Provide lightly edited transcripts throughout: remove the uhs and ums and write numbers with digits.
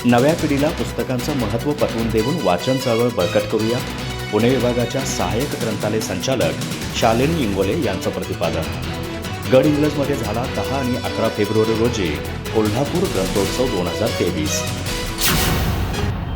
नव्या पिढीला पुस्तकांचं महत्त्व पटवून देऊन वाचन चळवळ बळकट करूया. पुणे विभागाच्या सहाय्यक ग्रंथालय संचालक शालिनी इंगोले यांचं प्रतिपादन. गडहिंग्लजमध्ये झाला 10 आणि 11 फेब्रुवारी रोजी कोल्हापूर ग्रंथोत्सव 2023.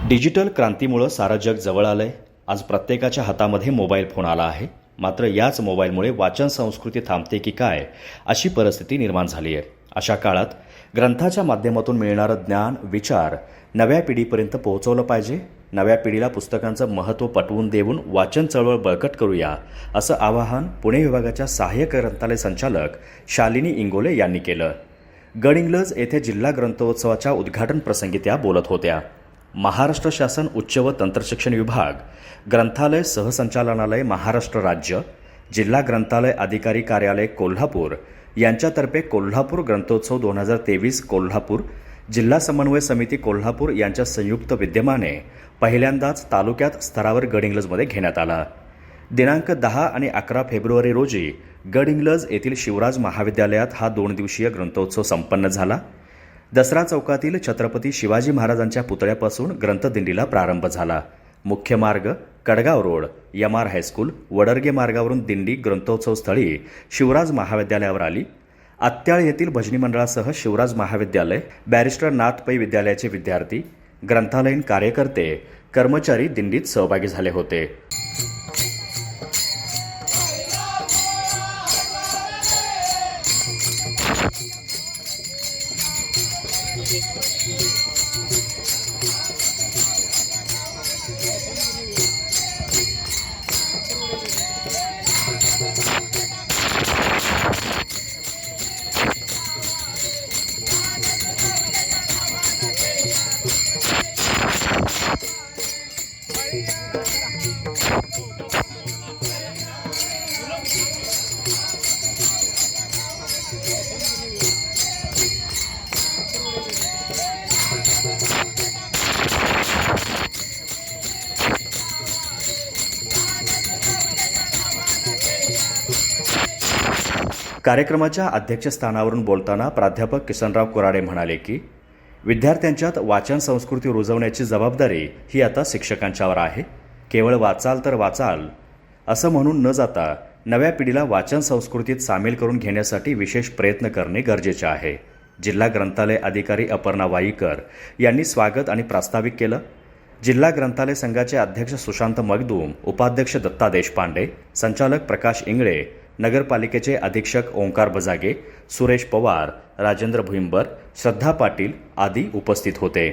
डिजिटल क्रांतीमुळं सारं जग जवळ आलंय. आज प्रत्येकाच्या हातामध्ये मोबाईल फोन आला आहे. मात्र याच मोबाईलमुळे वाचन संस्कृती थांबते की काय अशी परिस्थिती निर्माण झाली आहे. अशा काळात ग्रंथाच्या माध्यमातून मिळणारं ज्ञान, विचार नव्या पिढीपर्यंत पोहोचवलं पाहिजे. नव्या पिढीला पुस्तकांचं महत्त्व पटवून देऊन वाचन चळवळ बळकट करूया, असं आवाहन पुणे विभागाच्या सहाय्यक ग्रंथालय संचालक शालिनी इंगोले यांनी केलं. गडहिंग्लज येथे जिल्हा ग्रंथोत्सवाच्या उद्घाटन प्रसंगी त्या बोलत होत्या. महाराष्ट्र शासन उच्च व तंत्रशिक्षण विभाग, ग्रंथालय सहसंचालनालय महाराष्ट्र राज्य, जिल्हा ग्रंथालय अधिकारी कार्यालय कोल्हापूर यांच्यातर्फे कोल्हापूर ग्रंथोत्सव 2023 कोल्हापूर, जिल्हा समन्वय समिती कोल्हापूर यांच्या संयुक्त विद्यमाने पहिल्यांदाच तालुक्यात स्तरावर गडहिंग्लजमध्ये घेण्यात आला. दिनांक 10 आणि 11 फेब्रुवारी रोजी गडहिंग्लज येथील शिवराज महाविद्यालयात हा 2 दिवसीय ग्रंथोत्सव संपन्न झाला. दसरा चौकातील छत्रपती शिवाजी महाराजांच्या पुतळ्यापासून ग्रंथदिंडीला प्रारंभ झाला. मुख्य मार्ग कडगाव रोड, MR हायस्कूल, वडरगे मार्गावरून दिंडी ग्रंथोत्सव स्थळी शिवराज महाविद्यालयावर आली. आत्याळ येथील भजनी मंडळासह शिवराज महाविद्यालय, बॅरिस्टर नाथ पै विद्यालयाचे विद्यार्थी, ग्रंथालयीन कार्यकर्ते, कर्मचारी दिंडीत सहभागी झाले होते. कार्यक्रमाच्या अध्यक्षस्थानावरून बोलताना प्राध्यापक किसनराव कुराडे म्हणाले की विद्यार्थ्यांच्यात वाचन संस्कृती रुजवण्याची जबाबदारी ही आता शिक्षकांच्यावर आहे. केवळ वाचाल तर वाचाल असं म्हणून न जाता नव्या पिढीला वाचन संस्कृतीत सामील करून घेण्यासाठी विशेष प्रयत्न करणे गरजेचे आहे. जिल्हा ग्रंथालय अधिकारी अपर्णा वाईकर यांनी स्वागत आणि प्रास्ताविक केलं. जिल्हा ग्रंथालय संघाचे अध्यक्ष सुशांत मगदूम, उपाध्यक्ष दत्ता देशपांडे, संचालक प्रकाश इंगळे, नगरपालिकेचे अधीक्षक ओंकार बजागे, सुरेश पवार, राजेंद्र भुईंबर, श्रद्धा पाटील आदी उपस्थित होते.